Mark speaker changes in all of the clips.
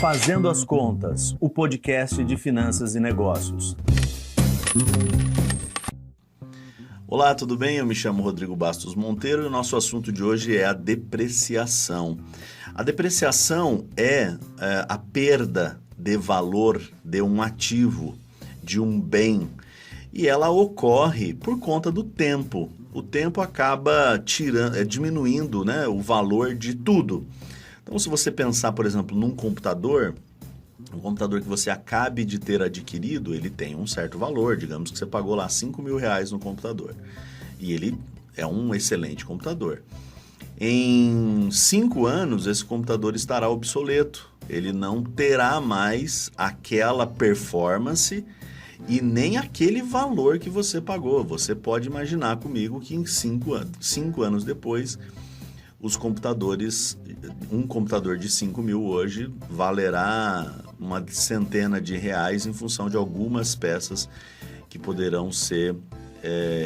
Speaker 1: Fazendo as Contas, o podcast de finanças e negócios.
Speaker 2: Olá, tudo bem? Eu me chamo Rodrigo Bastos Monteiro e o nosso assunto de hoje é a depreciação. A depreciação é a perda de valor de um ativo, de um bem, e ela ocorre por conta do tempo. O tempo acaba diminuindo, né, o valor de tudo. Então, se você pensar, por exemplo, num computador, um computador que você acabe de ter adquirido, ele tem um certo valor. Digamos que você pagou lá R$5.000 no computador. E ele é um excelente computador. Em 5 anos, esse computador estará obsoleto. Ele não terá mais aquela performance e nem aquele valor que você pagou. Você pode imaginar comigo que em 5 anos depois, os computadores, um computador de 5.000 hoje valerá uma centena de reais em função de algumas peças que poderão ser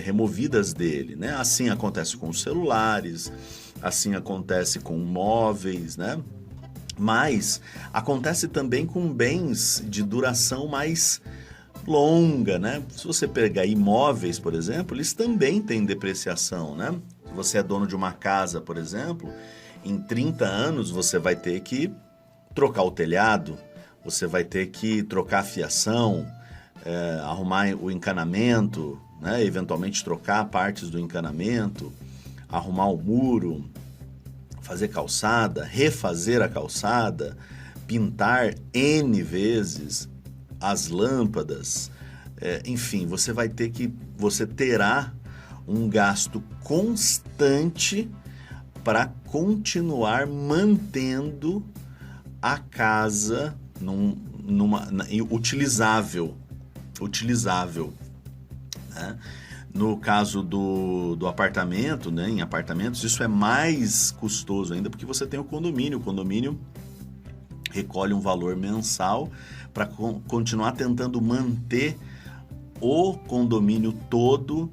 Speaker 2: removidas dele, né? Assim acontece com os celulares, assim acontece com móveis, né? Mas acontece também com bens de duração mais longa, né? Se você pegar imóveis, por exemplo, eles também têm depreciação, né? Se você é dono de uma casa, por exemplo, em 30 anos você vai ter que trocar o telhado, você vai ter que trocar a fiação, arrumar o encanamento, né? Eventualmente trocar partes do encanamento, arrumar o muro, fazer calçada, refazer a calçada, pintar N vezes as lâmpadas, enfim, você terá um gasto constante para continuar mantendo a casa utilizável, né? No caso do apartamento, né, em apartamentos, isso é mais custoso ainda porque você tem o condomínio. O condomínio recolhe um valor mensal para continuar tentando manter o condomínio todo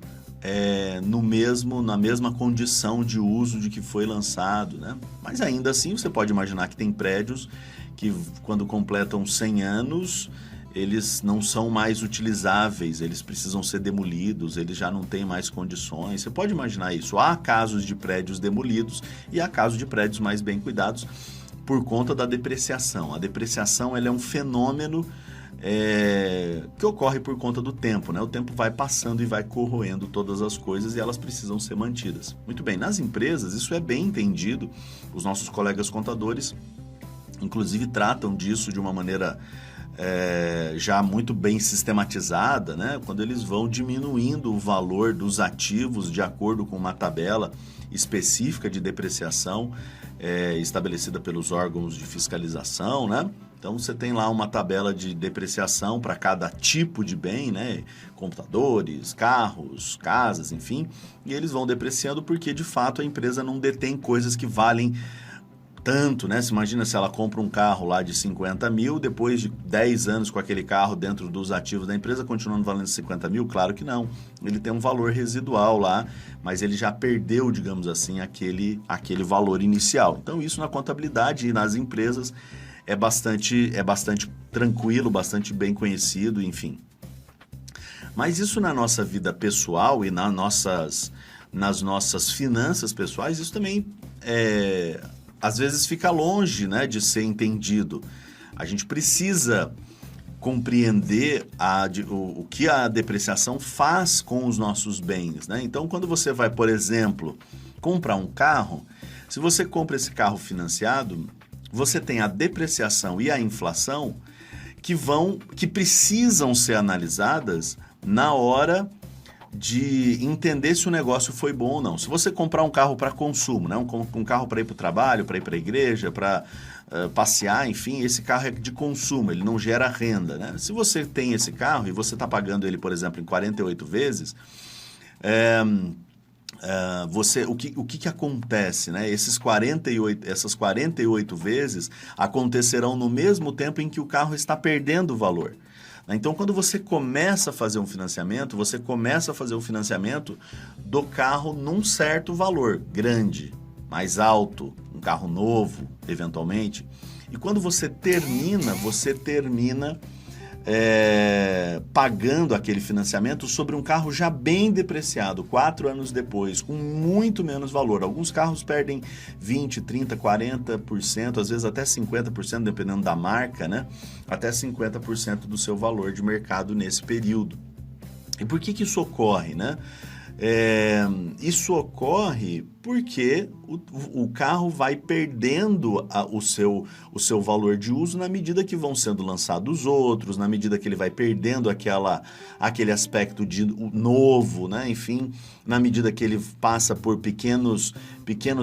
Speaker 2: na mesma condição de uso de que foi lançado, né? Mas ainda assim você pode imaginar que tem prédios que quando completam 100 anos eles não são mais utilizáveis, eles precisam ser demolidos, eles já não têm mais condições. Você pode imaginar isso. Há casos de prédios demolidos e há casos de prédios mais bem cuidados por conta da depreciação. A depreciação ela é um fenômeno que ocorre por conta do tempo, né? O tempo vai passando e vai corroendo todas as coisas e elas precisam ser mantidas. Muito bem, nas empresas isso é bem entendido. Os nossos colegas contadores, inclusive, tratam disso de uma maneira já muito bem sistematizada, né? Quando eles vão diminuindo o valor dos ativos de acordo com uma tabela específica de depreciação estabelecida pelos órgãos de fiscalização, né? Então você tem lá uma tabela de depreciação para cada tipo de bem, né? Computadores, carros, casas, enfim, e eles vão depreciando porque de fato a empresa não detém coisas que valem tanto, né? Você imagina se ela compra um carro lá de 50 mil, depois de 10 anos com aquele carro dentro dos ativos da empresa, continuando valendo 50 mil? Claro que não. Ele tem um valor residual lá, mas ele já perdeu, digamos assim, aquele valor inicial. Então isso na contabilidade e nas empresas é bastante tranquilo, bastante bem conhecido, enfim. Mas isso na nossa vida pessoal e nas nossas finanças pessoais, isso também às vezes fica longe, né, de ser entendido. A gente precisa compreender o que a depreciação faz com os nossos bens, né? Então, quando você vai, por exemplo, comprar um carro, se você compra esse carro financiado, você tem a depreciação e a inflação que precisam ser analisadas na hora de entender se o negócio foi bom ou não. Se você comprar um carro para consumo, né? um carro para ir para o trabalho, para ir para a igreja, para passear, enfim, esse carro é de consumo, ele não gera renda, né? Se você tem esse carro e você está pagando ele, por exemplo, em 48 vezes, o que acontece, né? Essas 48 vezes acontecerão no mesmo tempo em que o carro está perdendo valor. Então, quando você começa a fazer um financiamento, você começa a fazer o financiamento do carro num certo valor grande, mais alto, um carro novo, eventualmente. E quando você termina pagando aquele financiamento sobre um carro já bem depreciado, 4 anos depois, com muito menos valor. Alguns carros perdem 20%, 30%, 40%, às vezes até 50%, dependendo da marca, né? Até 50% do seu valor de mercado nesse período. E por que isso ocorre, né? Isso ocorre porque o carro vai perdendo o seu valor de uso na medida que vão sendo lançados outros, na medida que ele vai perdendo aquele aspecto de novo, né? Enfim, na medida que ele passa por pequenos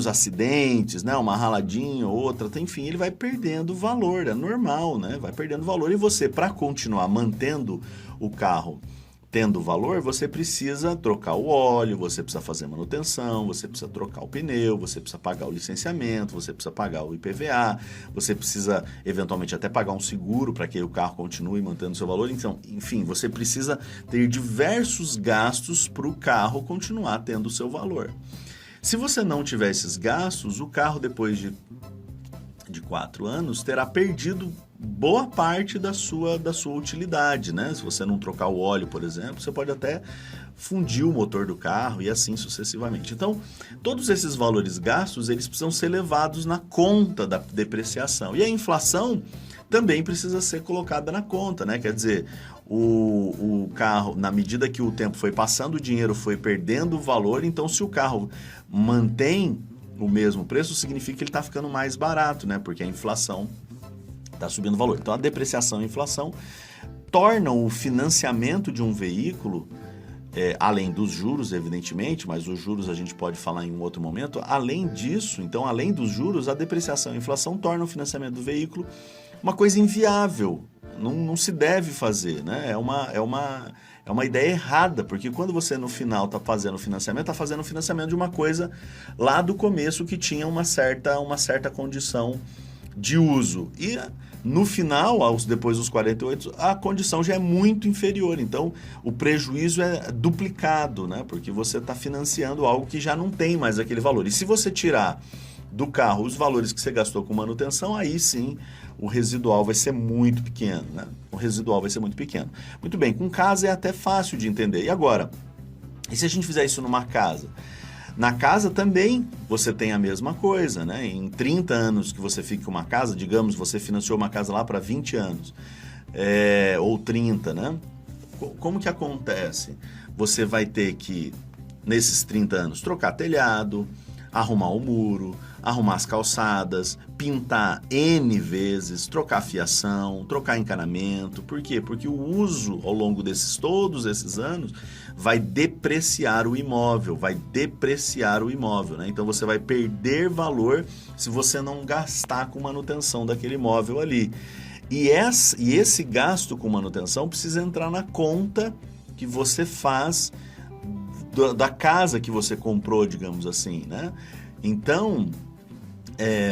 Speaker 2: acidentes, né? Uma raladinha ou outra, enfim, ele vai perdendo valor, é normal, né? Vai perdendo valor e você, para continuar mantendo o carro tendo valor, você precisa trocar o óleo, você precisa fazer manutenção, você precisa trocar o pneu, você precisa pagar o licenciamento, você precisa pagar o IPVA, você precisa eventualmente até pagar um seguro para que o carro continue mantendo seu valor. Então, enfim, você precisa ter diversos gastos para o carro continuar tendo o seu valor. Se você não tiver esses gastos, o carro depois de 4 anos terá perdido boa parte da sua utilidade, né? Se você não trocar o óleo, por exemplo, você pode até fundir o motor do carro e assim sucessivamente. Então, todos esses valores gastos, eles precisam ser levados na conta da depreciação. E a inflação também precisa ser colocada na conta, né? Quer dizer, o carro, na medida que o tempo foi passando, o dinheiro foi perdendo valor, então se o carro mantém o mesmo preço, significa que ele está ficando mais barato, né? Porque a inflação está subindo o valor. Então, a depreciação e a inflação tornam o financiamento de um veículo, além dos juros, evidentemente, mas os juros a gente pode falar em um outro momento. Além disso, então, além dos juros, a depreciação e a inflação tornam o financiamento do veículo uma coisa inviável. Não se deve fazer, né? É uma ideia errada, porque quando você no final está fazendo o financiamento, está fazendo o financiamento de uma coisa lá do começo que tinha uma certa condição de uso. E no final, depois dos 48, a condição já é muito inferior. Então, o prejuízo é duplicado, né? Porque você está financiando algo que já não tem mais aquele valor. E se você tirar do carro os valores que você gastou com manutenção, aí sim o residual vai ser muito pequeno, né? O residual vai ser muito pequeno. Muito bem, com casa é até fácil de entender. E agora, e se a gente fizer isso numa casa? Na casa também você tem a mesma coisa, né? Em 30 anos que você fica com uma casa, digamos, você financiou uma casa lá para 20 anos, ou 30, né? Como que acontece? Você vai ter que, nesses 30 anos, trocar telhado, arrumar o muro, arrumar as calçadas, pintar N vezes, trocar fiação, trocar encanamento. Por quê? Porque o uso ao longo todos esses anos vai depreciar o imóvel, né? Então você vai perder valor se você não gastar com manutenção daquele imóvel ali. E esse gasto com manutenção precisa entrar na conta que você faz da casa que você comprou, digamos assim, né? Então,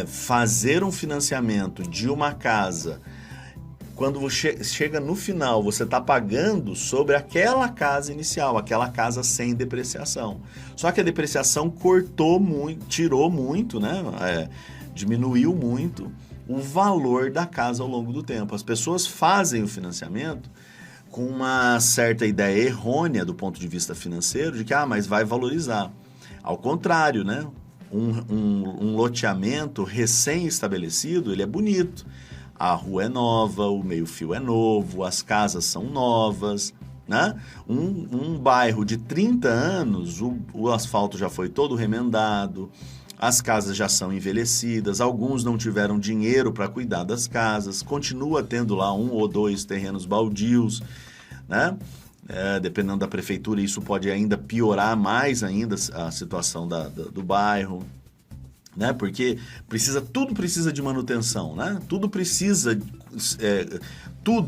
Speaker 2: fazer um financiamento de uma casa, quando chega no final, você está pagando sobre aquela casa inicial, aquela casa sem depreciação. Só que a depreciação cortou muito, tirou muito, né? Diminuiu muito o valor da casa ao longo do tempo. As pessoas fazem o financiamento com uma certa ideia errônea do ponto de vista financeiro, de que, mas vai valorizar. Ao contrário, né? Um loteamento recém-estabelecido, ele é bonito. A rua é nova, o meio-fio é novo, as casas são novas, né? Um bairro de 30 anos, o asfalto já foi todo remendado, as casas já são envelhecidas, alguns não tiveram dinheiro para cuidar das casas, continua tendo lá 1 ou 2 terrenos baldios, né? Dependendo da prefeitura, isso pode ainda piorar mais ainda a situação do bairro, né? Porque tudo precisa de manutenção, né? Tudo precisa,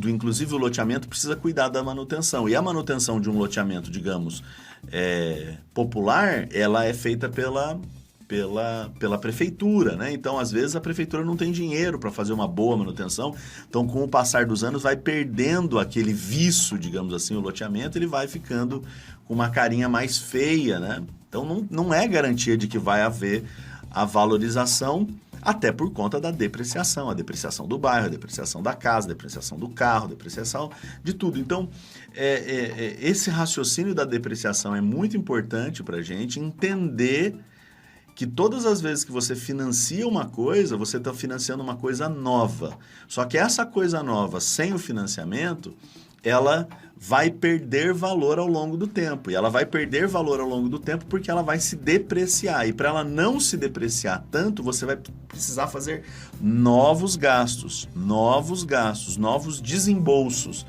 Speaker 2: inclusive o loteamento, precisa cuidar da manutenção. E a manutenção de um loteamento, digamos, popular, ela é feita pela prefeitura, né? Então, às vezes, a prefeitura não tem dinheiro para fazer uma boa manutenção. Então, com o passar dos anos, vai perdendo aquele viço, digamos assim, o loteamento, ele vai ficando com uma carinha mais feia, né? Então, não é garantia de que vai haver a valorização, até por conta da depreciação, a depreciação do bairro, a depreciação da casa, a depreciação do carro, a depreciação de tudo. Então, esse raciocínio da depreciação é muito importante para a gente entender que todas as vezes que você financia uma coisa, você está financiando uma coisa nova. Só que essa coisa nova, sem o financiamento, ela vai perder valor ao longo do tempo. E ela vai perder valor ao longo do tempo porque ela vai se depreciar. E para ela não se depreciar tanto, você vai precisar fazer novos gastos, novos desembolsos.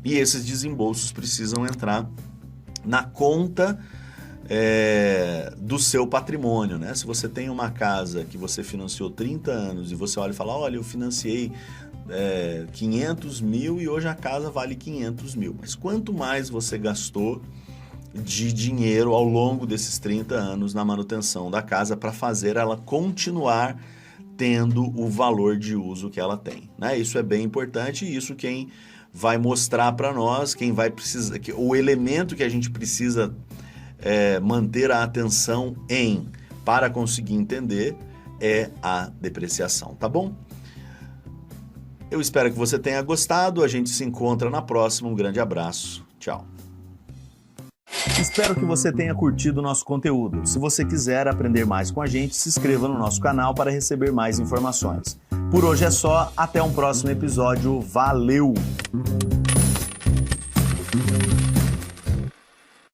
Speaker 2: E esses desembolsos precisam entrar na conta do seu patrimônio, né? Se você tem uma casa que você financiou 30 anos e você olha e fala, olha, eu financiei 500 mil e hoje a casa vale 500 mil. Mas quanto mais você gastou de dinheiro ao longo desses 30 anos na manutenção da casa para fazer ela continuar tendo o valor de uso que ela tem, né? Isso é bem importante e isso quem vai mostrar para nós, quem vai precisar, o elemento que a gente precisa manter a atenção para conseguir entender é a depreciação, tá bom? Eu espero que você tenha gostado, a gente se encontra na próxima, um grande abraço, tchau.
Speaker 1: Espero que você tenha curtido o nosso conteúdo. Se você quiser aprender mais com a gente, se inscreva no nosso canal para receber mais informações. Por hoje é só, até um próximo episódio, valeu!